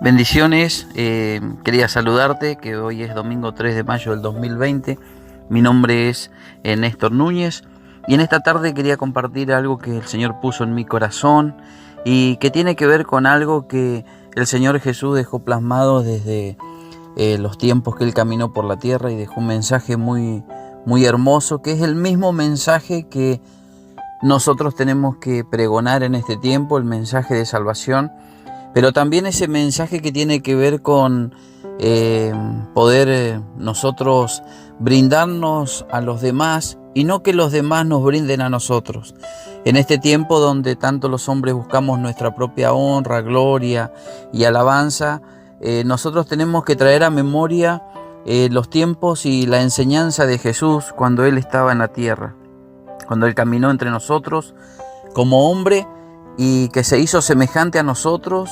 Bendiciones, quería saludarte, que hoy es domingo 3 de mayo del 2020. Mi nombre es Néstor Núñez y en esta tarde quería compartir algo que el Señor puso en mi corazón y que tiene que ver con algo que el Señor Jesús dejó plasmado desde los tiempos que Él caminó por la tierra, y dejó un mensaje muy hermoso, que es el mismo mensaje que nosotros tenemos que pregonar en este tiempo, el mensaje de salvación. Pero también ese mensaje que tiene que ver con poder nosotros brindarnos a los demás y no que los demás nos brinden a nosotros. En este tiempo donde tanto los hombres buscamos nuestra propia honra, gloria y alabanza, nosotros tenemos que traer a memoria los tiempos y la enseñanza de Jesús cuando Él estaba en la tierra, cuando Él caminó entre nosotros como hombre y que se hizo semejante a nosotros,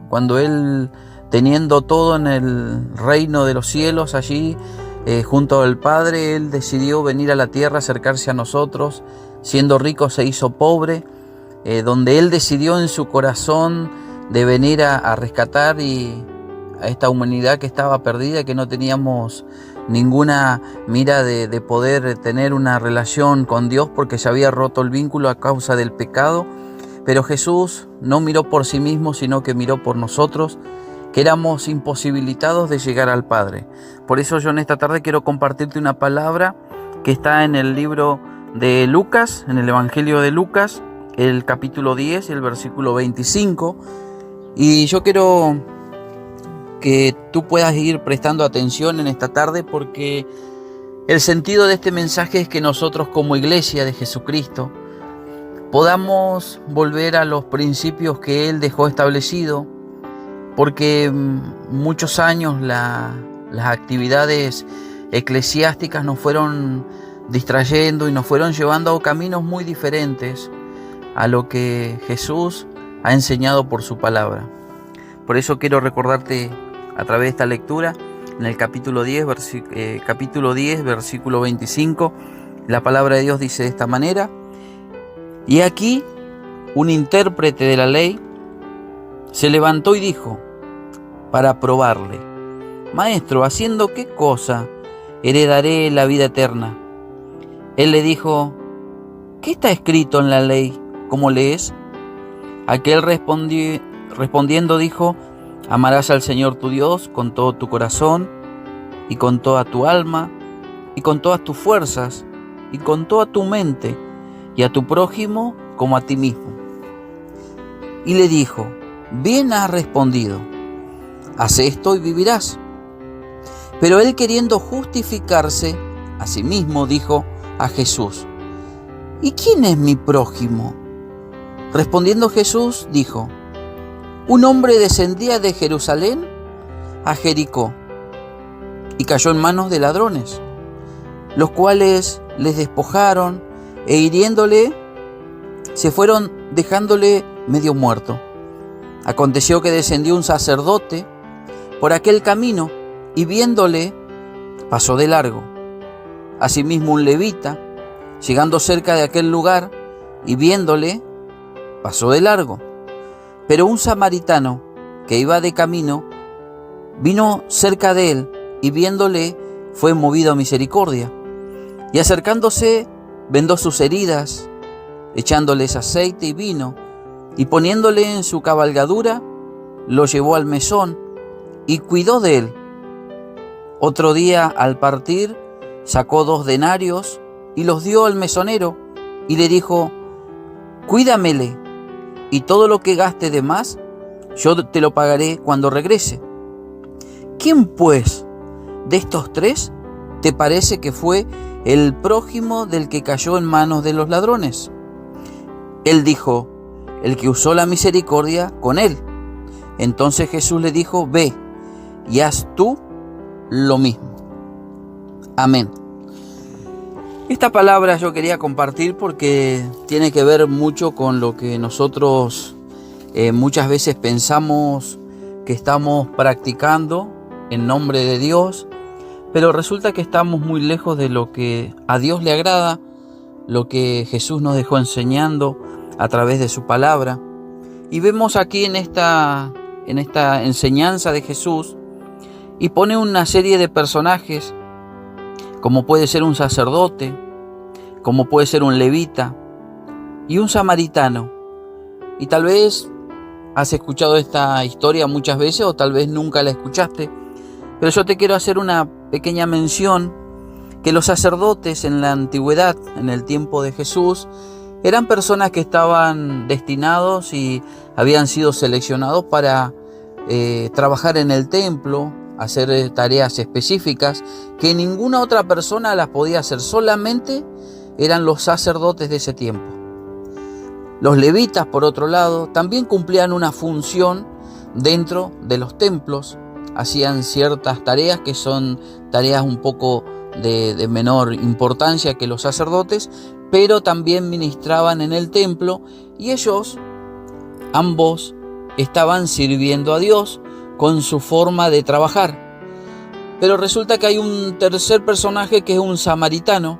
cuando Él, teniendo todo en el reino de los cielos, allí junto al Padre, Él decidió venir a la tierra, acercarse a nosotros, siendo rico se hizo pobre, donde Él decidió en su corazón de venir a rescatar y a esta humanidad que estaba perdida, que no teníamos ninguna mira de poder tener una relación con Dios porque se había roto el vínculo a causa del pecado. Pero Jesús no miró por sí mismo, sino que miró por nosotros, que éramos imposibilitados de llegar al Padre. Por eso yo en esta tarde quiero compartirte una palabra que está en el libro de Lucas, en el Evangelio de Lucas, el capítulo 10 y el versículo 25. Y yo quiero que tú puedas ir prestando atención en esta tarde, porque el sentido de este mensaje es que nosotros como iglesia de Jesucristo podamos volver a los principios que Él dejó establecido, porque muchos años las actividades eclesiásticas nos fueron distrayendo y nos fueron llevando a caminos muy diferentes a lo que Jesús ha enseñado por su palabra. Por eso quiero recordarte a través de esta lectura, en el capítulo 10, versículo 25, la palabra de Dios dice de esta manera: y aquí un intérprete de la ley se levantó y dijo, para probarle: Maestro, ¿haciendo qué cosa heredaré la vida eterna? Él le dijo: ¿qué está escrito en la ley? ¿Cómo lees? Aquel respondiendo dijo: amarás al Señor tu Dios con todo tu corazón y con toda tu alma y con todas tus fuerzas y con toda tu mente, y a tu prójimo como a ti mismo. Y le dijo: bien has respondido, haz esto y vivirás. Pero él, queriendo justificarse a sí mismo, dijo a Jesús: ¿y quién es mi prójimo? Respondiendo Jesús dijo: un hombre descendía de Jerusalén a Jericó y cayó en manos de ladrones, los cuales les despojaron e hiriéndole, se fueron dejándole medio muerto. Aconteció que descendió un sacerdote por aquel camino y viéndole, pasó de largo. Asimismo un levita, llegando cerca de aquel lugar y viéndole, pasó de largo. Pero un samaritano que iba de camino, vino cerca de él y viéndole, fue movido a misericordia. Y acercándose, vendó sus heridas, echándoles aceite y vino, y poniéndole en su cabalgadura, lo llevó al mesón y cuidó de él. Otro día, al partir, sacó 2 denarios y los dio al mesonero y le dijo: cuídamele, y todo lo que gaste de más, yo te lo pagaré cuando regrese. ¿Quién, pues, de estos 3 te parece que fue el prójimo del que cayó en manos de los ladrones? Él dijo: el que usó la misericordia con él. Entonces Jesús le dijo: ve y haz tú lo mismo. Amén. Esta palabra yo quería compartir porque tiene que ver mucho con lo que nosotros muchas veces pensamos que estamos practicando en nombre de Dios, pero resulta que estamos muy lejos de lo que a Dios le agrada, lo que Jesús nos dejó enseñando a través de su palabra. Y vemos aquí en esta en esta enseñanza de Jesús y pone una serie de personajes, como puede ser un sacerdote, como puede ser un levita y un samaritano. Y tal vez has escuchado esta historia muchas veces o tal vez nunca la escuchaste, pero yo te quiero hacer una pequeña mención que los sacerdotes en la antigüedad, en el tiempo de Jesús, eran personas que estaban destinados y habían sido seleccionados para trabajar en el templo, hacer tareas específicas que ninguna otra persona las podía hacer, solamente eran los sacerdotes de ese tiempo. Los levitas, por otro lado, también cumplían una función dentro de los templos, hacían ciertas tareas que son tareas un poco de menor importancia que los sacerdotes, pero también ministraban en el templo y ellos, ambos, estaban sirviendo a Dios con su forma de trabajar. Pero resulta que hay un tercer personaje que es un samaritano,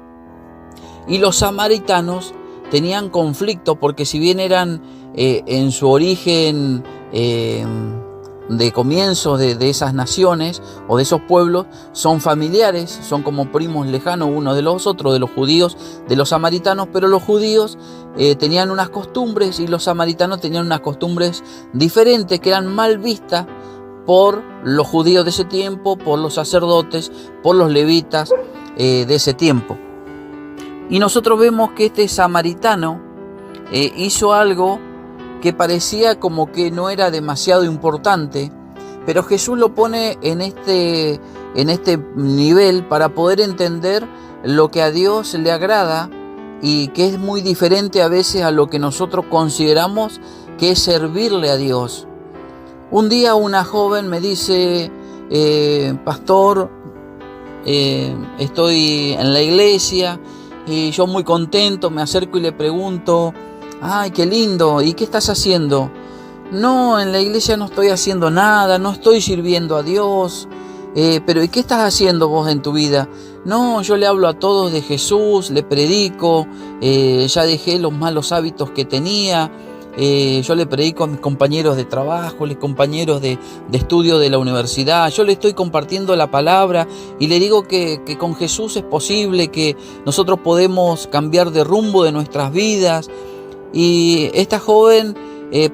y los samaritanos tenían conflicto porque si bien eran en su origen de comienzo de esas naciones o de esos pueblos, son familiares, son como primos lejanos unos de los otros, de los judíos, de los samaritanos, pero los judíos tenían unas costumbres y los samaritanos tenían unas costumbres diferentes que eran mal vistas por los judíos de ese tiempo, por los sacerdotes, por los levitas de ese tiempo. Y nosotros vemos que este samaritano hizo algo que parecía como que no era demasiado importante, pero Jesús lo pone en este nivel para poder entender lo que a Dios le agrada y que es muy diferente a veces a lo que nosotros consideramos que es servirle a Dios. Un día una joven me dice, pastor, estoy en la iglesia y yo muy contento, me acerco y le pregunto, ¡ay, qué lindo! ¿Y qué estás haciendo? No, en la iglesia no estoy haciendo nada, no estoy sirviendo a Dios. Pero ¿y qué estás haciendo vos en tu vida? No, yo le hablo a todos de Jesús, le predico, ya dejé los malos hábitos que tenía. Yo le predico a mis compañeros de trabajo, los compañeros de estudio de la universidad. Yo le estoy compartiendo la palabra y le digo que con Jesús es posible, que nosotros podemos cambiar de rumbo de nuestras vidas. Y esta joven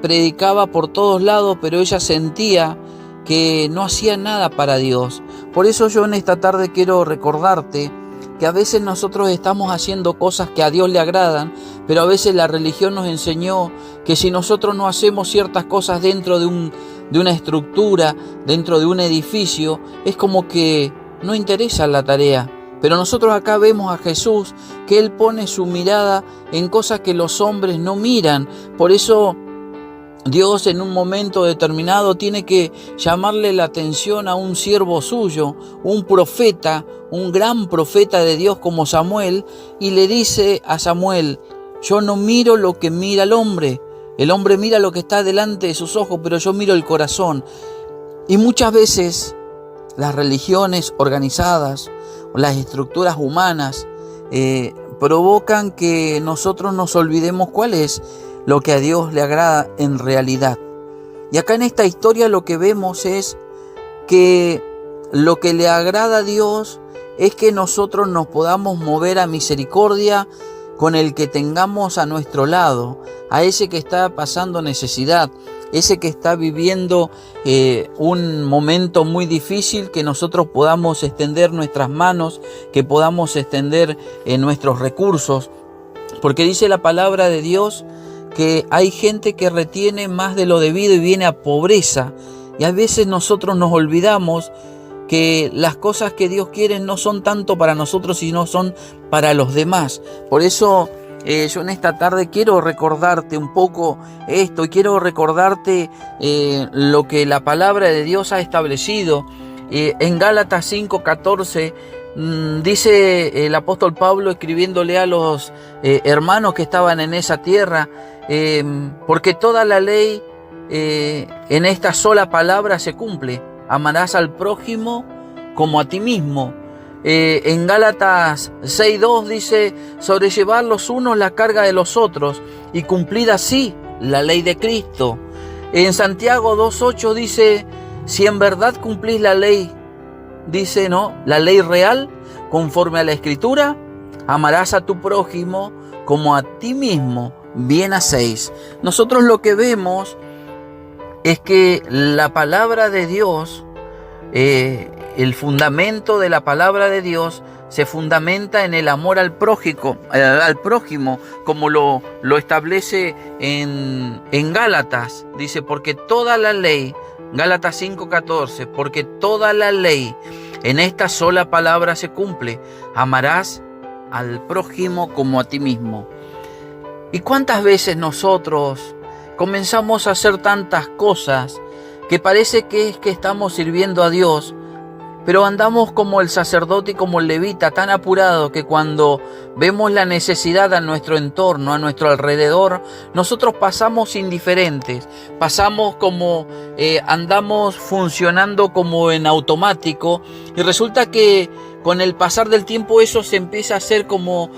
predicaba por todos lados, pero ella sentía que no hacía nada para Dios. Por eso yo en esta tarde quiero recordarte que a veces nosotros estamos haciendo cosas que a Dios le agradan, pero a veces la religión nos enseñó que si nosotros no hacemos ciertas cosas dentro de una estructura, dentro de un edificio, es como que no interesa la tarea. Pero nosotros acá vemos a Jesús que Él pone su mirada en cosas que los hombres no miran. Por eso Dios en un momento determinado tiene que llamarle la atención a un siervo suyo, un profeta, un gran profeta de Dios como Samuel, y le dice a Samuel, yo no miro lo que mira el hombre mira lo que está delante de sus ojos, pero yo miro el corazón. Y muchas veces las religiones organizadas, las estructuras humanas provocan que nosotros nos olvidemos cuál es lo que a Dios le agrada en realidad. Y acá en esta historia lo que vemos es que lo que le agrada a Dios es que nosotros nos podamos mover a misericordia con el que tengamos a nuestro lado, a ese que está pasando necesidad, ese que está viviendo un momento muy difícil, que nosotros podamos extender nuestras manos, que podamos extender nuestros recursos, porque dice la palabra de Dios que hay gente que retiene más de lo debido y viene a pobreza, y a veces nosotros nos olvidamos que las cosas que Dios quiere no son tanto para nosotros, sino son para los demás. Por eso yo en esta tarde quiero recordarte un poco esto, y quiero recordarte lo que la palabra de Dios ha establecido. En Gálatas 5:14 dice el apóstol Pablo, escribiéndole a los hermanos que estaban en esa tierra, porque toda la ley en esta sola palabra se cumple: amarás al prójimo como a ti mismo. En Gálatas 6:2 dice, sobrellevar los unos la carga de los otros y cumplir así la ley de Cristo. En Santiago 2:8 dice, si en verdad cumplís la ley, dice, ¿no?, la ley real, conforme a la Escritura, amarás a tu prójimo como a ti mismo, bien hacéis. Nosotros lo que vemos es que la palabra de Dios, el fundamento de la palabra de Dios se fundamenta en el amor al prójimo, como lo establece en Gálatas. Dice, porque toda la ley, Gálatas 5:14, porque toda la ley en esta sola palabra se cumple: amarás al prójimo como a ti mismo. ¿Y cuántas veces nosotros comenzamos a hacer tantas cosas que parece que es que estamos sirviendo a Dios, pero andamos como el sacerdote y como el levita, tan apurado que cuando vemos la necesidad a nuestro entorno, a nuestro alrededor, nosotros pasamos indiferentes, pasamos como andamos funcionando como en automático, y resulta que con el pasar del tiempo eso se empieza a hacer como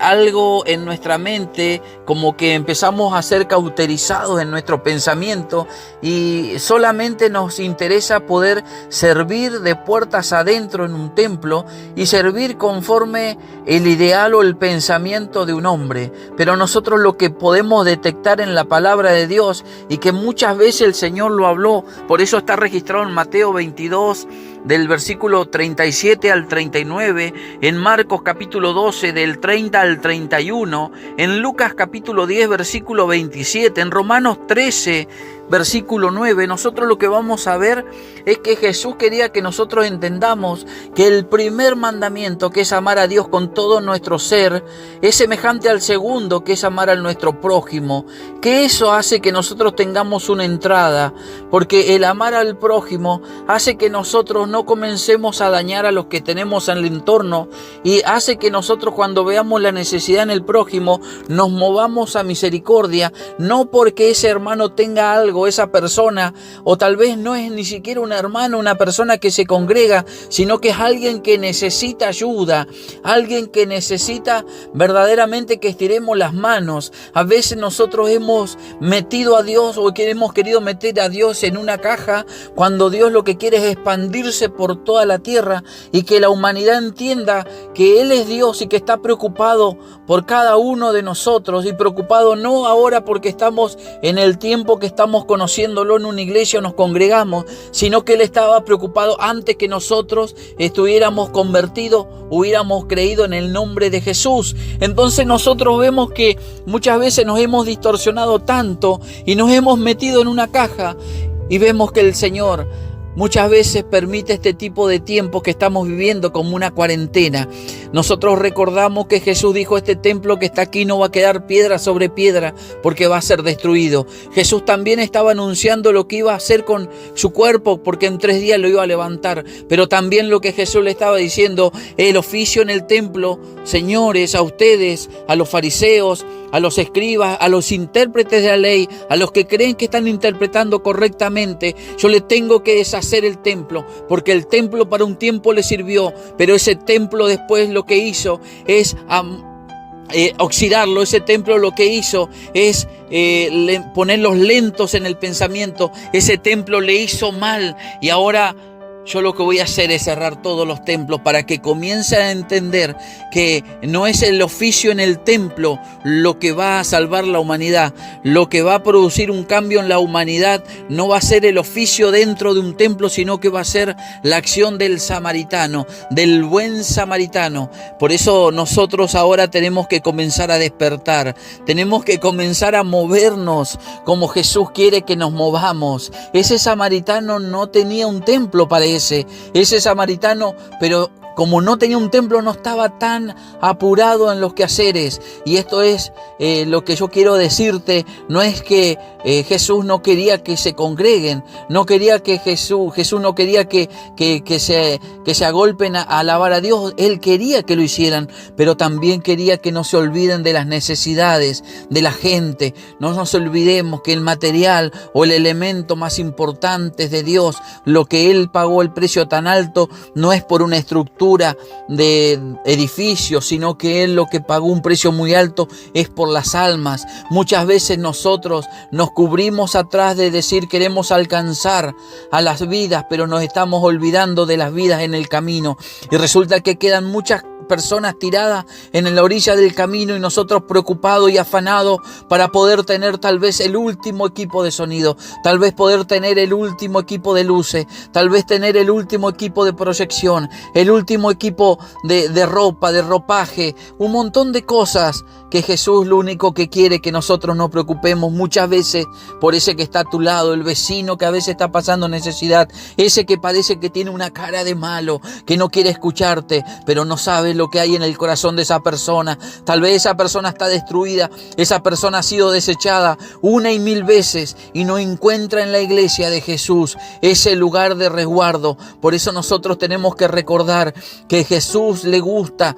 algo en nuestra mente, como que empezamos a ser cauterizados en nuestro pensamiento y solamente nos interesa poder servir de puertas adentro en un templo y servir conforme el ideal o el pensamiento de un hombre. Pero nosotros lo que podemos detectar en la palabra de Dios, y que muchas veces el Señor lo habló, por eso está registrado en Mateo 22, del versículo 37 al 39, en Marcos capítulo 12 del 30 al 31, en Lucas capítulo 10 versículo 27, en Romanos 13 versículo 9, nosotros lo que vamos a ver es que Jesús quería que nosotros entendamos que el primer mandamiento, que es amar a Dios con todo nuestro ser, es semejante al segundo, que es amar a nuestro prójimo, que eso hace que nosotros tengamos una entrada, porque el amar al prójimo hace que nosotros no comencemos a dañar a los que tenemos en el entorno, y hace que nosotros, cuando veamos la necesidad en el prójimo, nos movamos a misericordia, no porque ese hermano tenga algo, esa persona, o tal vez no es ni siquiera un hermano, una persona que se congrega, sino que es alguien que necesita ayuda, alguien que necesita verdaderamente que estiremos las manos. A veces nosotros hemos metido a Dios, o que hemos querido meter a Dios en una caja, cuando Dios lo que quiere es expandirse por toda la tierra y que la humanidad entienda que Él es Dios y que está preocupado por cada uno de nosotros, y preocupado no ahora porque estamos en el tiempo que estamos conociéndolo en una iglesia o nos congregamos, sino que Él estaba preocupado antes que nosotros estuviéramos convertidos, hubiéramos creído en el nombre de Jesús. Entonces nosotros vemos que muchas veces nos hemos distorsionado tanto y nos hemos metido en una caja, y vemos que el Señor muchas veces permite este tipo de tiempos que estamos viviendo como una cuarentena. Nosotros recordamos que Jesús dijo: este templo que está aquí no va a quedar piedra sobre piedra, porque va a ser destruido. Jesús también estaba anunciando lo que iba a hacer con su cuerpo, porque en 3 días lo iba a levantar. Pero también lo que Jesús le estaba diciendo: el oficio en el templo, señores, a ustedes, a los fariseos, a los escribas, a los intérpretes de la ley, a los que creen que están interpretando correctamente, yo le tengo que deshacer el templo, porque el templo para un tiempo le sirvió, pero ese templo después lo que hizo es oxidarlo. Ese templo lo que hizo es ponerlos lentos en el pensamiento. Ese templo le hizo mal, y ahora yo lo que voy a hacer es cerrar todos los templos para que comiencen a entender que no es el oficio en el templo lo que va a salvar la humanidad. Lo que va a producir un cambio en la humanidad no va a ser el oficio dentro de un templo, sino que va a ser la acción del samaritano, del buen samaritano. Por eso nosotros ahora tenemos que comenzar a despertar. Tenemos que comenzar a movernos como Jesús quiere que nos movamos. Ese samaritano no tenía un templo para ese samaritano, pero como no tenía un templo, no estaba tan apurado en los quehaceres. Y esto es lo que yo quiero decirte. No es que Jesús no quería que se congreguen, no quería que Jesús no quería que se agolpen a alabar a Dios. Él quería que lo hicieran, pero también quería que no se olviden de las necesidades de la gente. No nos olvidemos que el material o el elemento más importante de Dios, lo que Él pagó el precio tan alto, no es por una estructura, estructura de edificios, sino que Él lo que pagó un precio muy alto es por las almas. Muchas veces nosotros nos cubrimos atrás de decir queremos alcanzar a las vidas, pero nos estamos olvidando de las vidas en el camino. Y resulta que quedan muchas personas tiradas en la orilla del camino y nosotros preocupados y afanados para poder tener tal vez el último equipo de sonido, tal vez poder tener el último equipo de luces, tal vez tener el último equipo de proyección, el último equipo de ropa, de ropaje, un montón de cosas que Jesús lo único que quiere que nosotros nos preocupemos muchas veces por ese que está a tu lado, el vecino que a veces está pasando necesidad, ese que parece que tiene una cara de malo, que no quiere escucharte, pero no sabe lo que hay en el corazón de esa persona. Tal vez esa persona está destruida, esa persona ha sido desechada una y mil veces y no encuentra en la iglesia de Jesús ese lugar de resguardo. Por eso nosotros tenemos que recordar que Jesús le gusta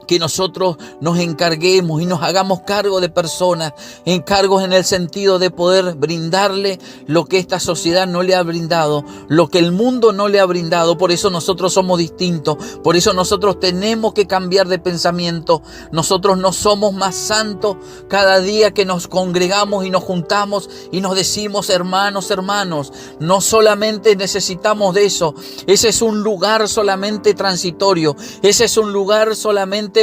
que nosotros nos encarguemos y nos hagamos cargo de personas, encargos en el sentido de poder brindarle lo que esta sociedad no le ha brindado, lo que el mundo no le ha brindado. Por eso nosotros somos distintos, por eso nosotros tenemos que cambiar de pensamiento. Nosotros no somos más santos cada día que nos congregamos y nos juntamos y nos decimos hermanos, hermanos. No solamente necesitamos de eso, ese es un lugar solamente transitorio, ese es un lugar solamente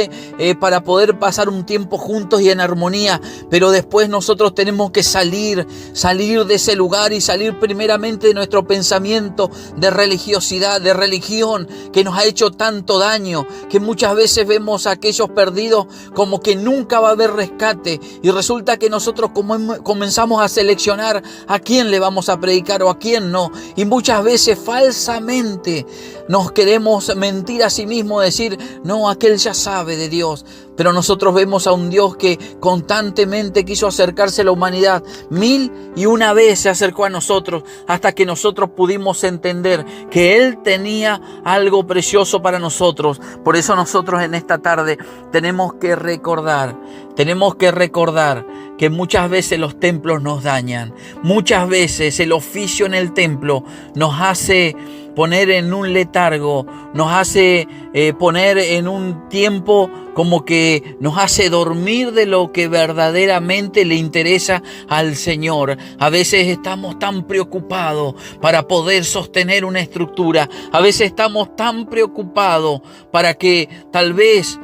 para poder pasar un tiempo juntos y en armonía, pero después nosotros tenemos que salir de ese lugar y salir primeramente de nuestro pensamiento de religiosidad, de religión que nos ha hecho tanto daño, que muchas veces vemos a aquellos perdidos como que nunca va a haber rescate y resulta que nosotros comenzamos a seleccionar a quién le vamos a predicar o a quién no, y muchas veces falsamente nos queremos mentir a sí mismos, decir no, aquel ya sabe de Dios, pero nosotros vemos a un Dios que constantemente quiso acercarse a la humanidad. 1001 vez se acercó a nosotros hasta que nosotros pudimos entender que Él tenía algo precioso para nosotros. Por eso nosotros en esta tarde tenemos que recordar que muchas veces los templos nos dañan, muchas veces el oficio en el templo nos hace poner en un letargo, nos hace poner en un tiempo como que nos hace dormir de lo que verdaderamente le interesa al Señor. A veces estamos tan preocupados para poder sostener una estructura, a veces estamos tan preocupados para que tal vez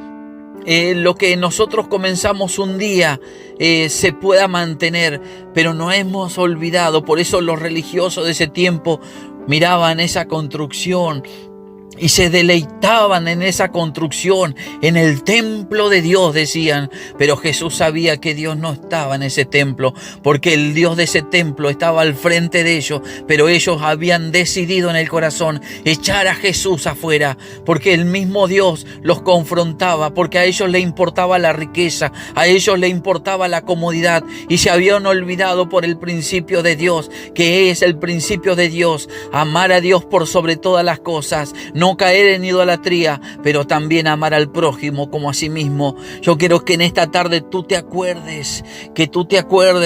lo que nosotros comenzamos un día se pueda mantener, pero no hemos olvidado. Por eso los religiosos de ese tiempo miraban esa construcción y se deleitaban en esa construcción, en el templo de Dios, decían. Pero Jesús sabía que Dios no estaba en ese templo, porque el Dios de ese templo estaba al frente de ellos, pero ellos habían decidido en el corazón echar a Jesús afuera, porque el mismo Dios los confrontaba, porque a ellos les importaba la riqueza, a ellos les importaba la comodidad, y se habían olvidado por el principio de Dios, que es el principio de Dios: amar a Dios por sobre todas las cosas, no caer en idolatría, pero también amar al prójimo como a sí mismo. Yo quiero que en esta tarde tú te acuerdes,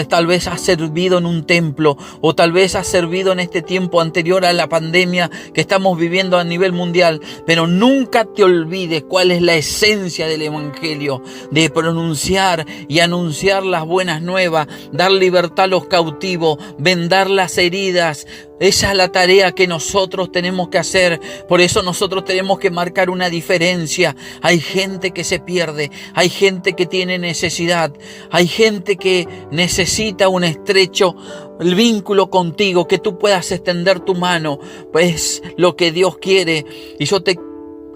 tal vez has servido en un templo, o tal vez has servido en este tiempo anterior a la pandemia que estamos viviendo a nivel mundial, pero nunca te olvides cuál es la esencia del evangelio, de pronunciar y anunciar las buenas nuevas, dar libertad a los cautivos, vendar las heridas. Esa es la tarea que nosotros tenemos que hacer. Por eso nosotros tenemos que marcar una diferencia. Hay gente que se pierde, hay gente que tiene necesidad, hay gente que necesita un estrecho vínculo contigo, que tú puedas extender tu mano. Pues lo que Dios quiere. Y yo te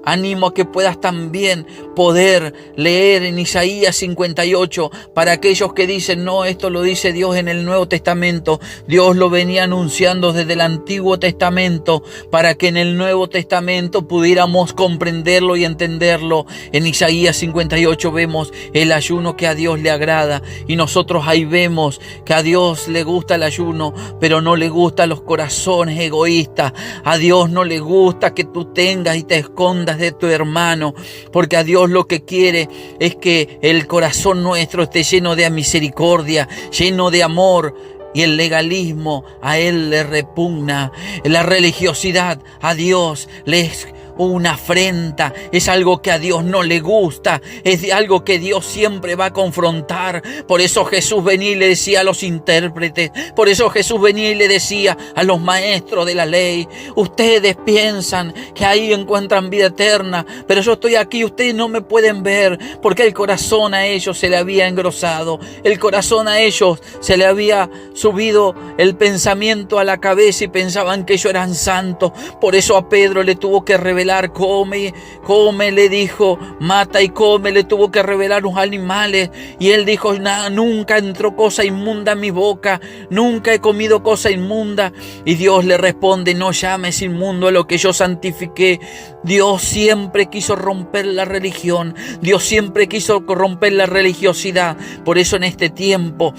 animo a que puedas también poder leer en Isaías 58 para aquellos que dicen no, esto lo dice Dios en el Nuevo Testamento. Dios lo venía anunciando desde el Antiguo Testamento para que en el Nuevo Testamento pudiéramos comprenderlo y entenderlo. En Isaías 58 vemos el ayuno que a Dios le agrada, y nosotros ahí vemos que a Dios le gusta el ayuno, pero no le gustan los corazones egoístas. A Dios no le gusta que tú tengas y te escondas de tu hermano, porque a Dios lo que quiere es que el corazón nuestro esté lleno de misericordia, lleno de amor. Y el legalismo a Él le repugna, la religiosidad a Dios le es una afrenta, es algo que a Dios no le gusta, es algo que Dios siempre va a confrontar. Por eso Jesús venía y le decía a los intérpretes, por eso Jesús venía y le decía a los maestros de la ley: ustedes piensan que ahí encuentran vida eterna, pero yo estoy aquí, ustedes no me pueden ver, porque el corazón a ellos se le había engrosado, el corazón a ellos se le había subido el pensamiento a la cabeza y pensaban que ellos eran santos. Por eso a Pedro le tuvo que revelar: come, come, le dijo, mata y come, le tuvo que revelar los animales. Y él dijo: nunca entró cosa inmunda a mi boca, nunca he comido cosa inmunda. Y Dios le responde: no llames inmundo a lo que yo santifiqué. Dios siempre quiso romper la religión, Dios siempre quiso romper la religiosidad. Por eso en este tiempo,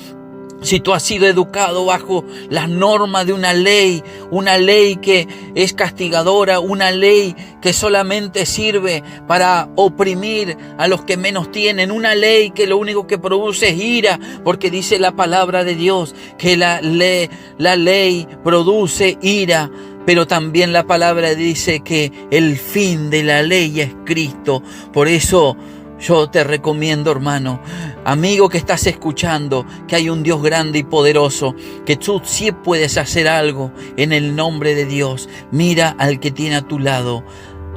si tú has sido educado bajo las normas de una ley que es castigadora, una ley que solamente sirve para oprimir a los que menos tienen, una ley que lo único que produce es ira, porque dice la palabra de Dios que la ley produce ira. Pero también la palabra dice que el fin de la ley es Cristo. Por eso yo te recomiendo, hermano, amigo que estás escuchando, que hay un Dios grande y poderoso, que tú sí puedes hacer algo en el nombre de Dios. Mira al que tiene a tu lado,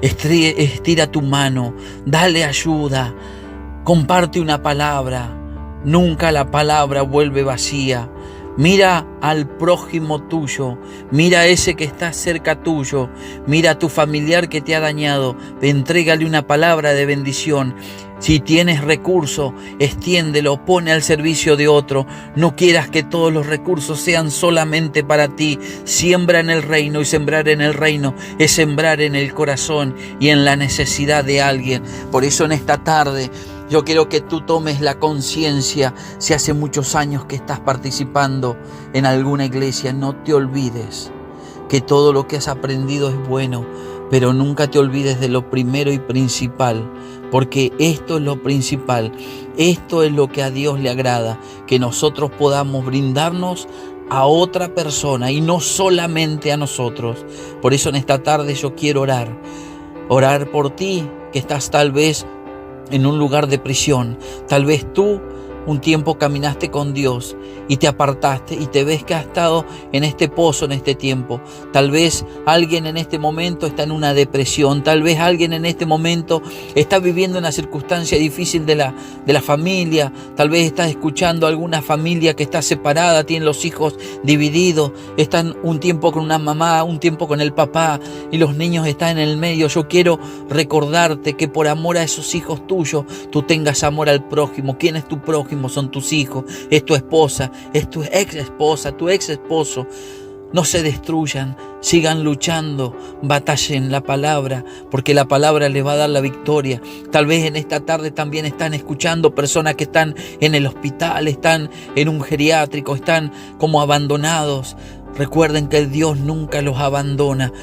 estira tu mano, dale ayuda, comparte una palabra. Nunca la palabra vuelve vacía. Mira al prójimo tuyo, mira a ese que está cerca tuyo, mira a tu familiar que te ha dañado, entrégale una palabra de bendición. Si tienes recursos, extiéndelo, pone al servicio de otro. No quieras que todos los recursos sean solamente para ti. Siembra en el reino, y sembrar en el reino es sembrar en el corazón y en la necesidad de alguien. Por eso en esta tarde yo quiero que tú tomes la conciencia. Si hace muchos años que estás participando en alguna iglesia, no te olvides que todo lo que has aprendido es bueno, pero nunca te olvides de lo primero y principal, porque esto es lo principal, esto es lo que a Dios le agrada, que nosotros podamos brindarnos a otra persona y no solamente a nosotros. Por eso en esta tarde yo quiero orar por ti que estás tal vez en un lugar de prisión. Tal vez tú un tiempo caminaste con Dios y te apartaste y te ves que has estado en este pozo en este tiempo. Tal vez alguien en este momento está en una depresión. Tal vez alguien en este momento está viviendo una circunstancia difícil de la familia. Tal vez estás escuchando a alguna familia que está separada, tiene los hijos divididos, están un tiempo con una mamá, un tiempo con el papá y los niños están en el medio. Yo quiero recordarte que por amor a esos hijos tuyos, tú tengas amor al prójimo. ¿Quién es tu prójimo? Son tus hijos, es tu esposa, es tu ex esposa, tu ex esposo. No se destruyan, sigan luchando, batallen la palabra, porque la palabra les va a dar la victoria. Tal vez en esta tarde también están escuchando personas que están en el hospital, están en un geriátrico, están como abandonados. Recuerden que Dios nunca los abandona.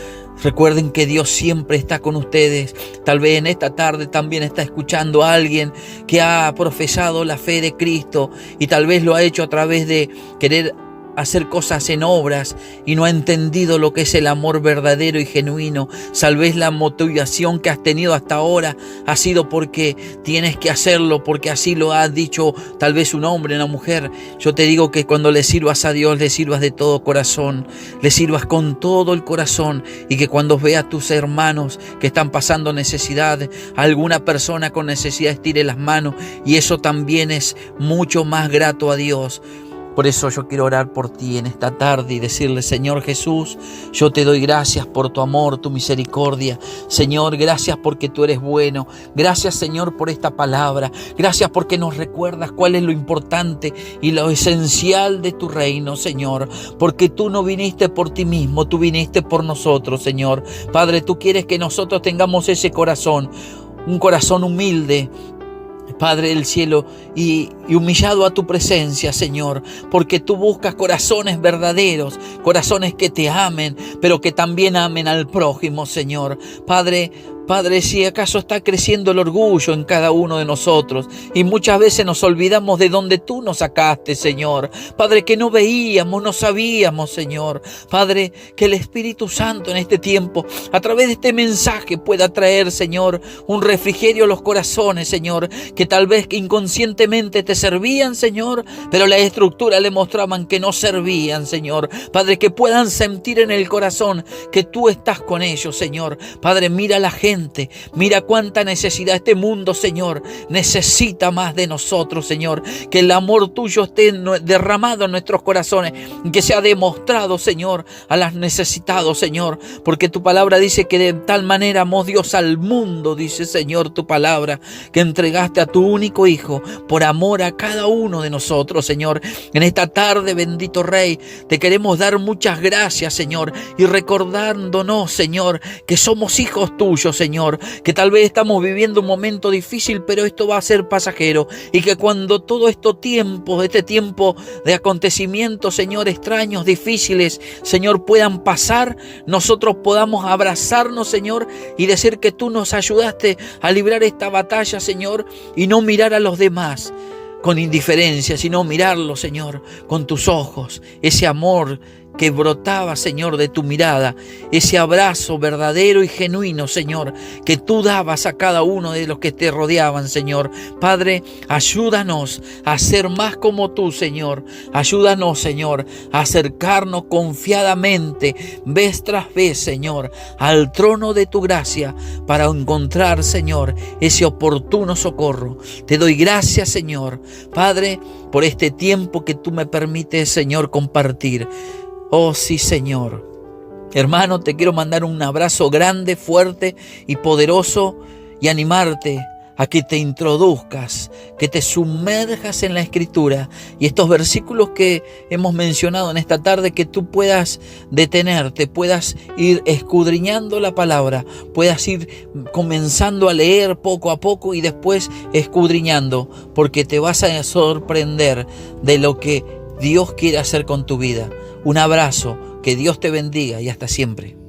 Recuerden que Dios siempre está con ustedes. Tal vez en esta tarde también está escuchando a alguien que ha profesado la fe de Cristo y tal vez lo ha hecho a través de querer hacer cosas en obras y no ha entendido lo que es el amor verdadero y genuino. Tal vez la motivación que has tenido hasta ahora ha sido porque tienes que hacerlo, porque así lo ha dicho tal vez un hombre, una mujer. Yo te digo que cuando le sirvas a Dios, le sirvas de todo corazón, le sirvas con todo el corazón, y que cuando veas a tus hermanos que están pasando necesidad, alguna persona con necesidad, estire las manos, y eso también es mucho más grato a Dios. Por eso yo quiero orar por ti en esta tarde y decirle: Señor Jesús, yo te doy gracias por tu amor, tu misericordia. Señor, gracias porque tú eres bueno. Gracias, Señor, por esta palabra. Gracias porque nos recuerdas cuál es lo importante y lo esencial de tu reino, Señor. Porque tú no viniste por ti mismo, tú viniste por nosotros, Señor. Padre, tú quieres que nosotros tengamos ese corazón, un corazón humilde, Padre del cielo, y humillado a tu presencia, Señor, porque tú buscas corazones verdaderos, corazones que te amen, pero que también amen al prójimo, Señor. Padre, Padre, si acaso está creciendo el orgullo en cada uno de nosotros y muchas veces nos olvidamos de donde tú nos sacaste, Señor. Padre, que no veíamos, no sabíamos, Señor. Padre, que el Espíritu Santo en este tiempo, a través de este mensaje, pueda traer, Señor, un refrigerio a los corazones, Señor, que tal vez inconscientemente te servían, Señor, pero la estructura le mostraban que no servían, Señor. Padre, que puedan sentir en el corazón que tú estás con ellos, Señor. Padre, mira a la gente. Mira cuánta necesidad este mundo, Señor, necesita más de nosotros, Señor. Que el amor tuyo esté derramado en nuestros corazones, que sea demostrado, Señor, a las necesitados, Señor, porque tu palabra dice que de tal manera amó Dios al mundo, dice, Señor, tu palabra, que entregaste a tu único Hijo por amor a cada uno de nosotros, Señor. En esta tarde, bendito Rey, te queremos dar muchas gracias, Señor, y recordándonos, Señor, que somos hijos tuyos, Señor, que tal vez estamos viviendo un momento difícil, pero esto va a ser pasajero, y que cuando todo este tiempo de acontecimientos, Señor, extraños, difíciles, Señor, puedan pasar, nosotros podamos abrazarnos, Señor, y decir que tú nos ayudaste a librar esta batalla, Señor, y no mirar a los demás con indiferencia, sino mirarlo, Señor, con tus ojos, ese amor que brotaba, Señor, de tu mirada, ese abrazo verdadero y genuino, Señor, que tú dabas a cada uno de los que te rodeaban, Señor. Padre, ayúdanos a ser más como tú, Señor. Ayúdanos, Señor, a acercarnos confiadamente, vez tras vez, Señor, al trono de tu gracia, para encontrar, Señor, ese oportuno socorro. Te doy gracias, Señor, Padre, por este tiempo que tú me permites, Señor, compartir. Oh sí, Señor. Hermano, te quiero mandar un abrazo grande, fuerte y poderoso y animarte a que te introduzcas, que te sumerjas en la Escritura y estos versículos que hemos mencionado en esta tarde, que tú puedas detenerte, puedas ir escudriñando la palabra, puedas ir comenzando a leer poco a poco y después escudriñando, porque te vas a sorprender de lo que Dios quiere hacer con tu vida. Un abrazo, que Dios te bendiga y hasta siempre.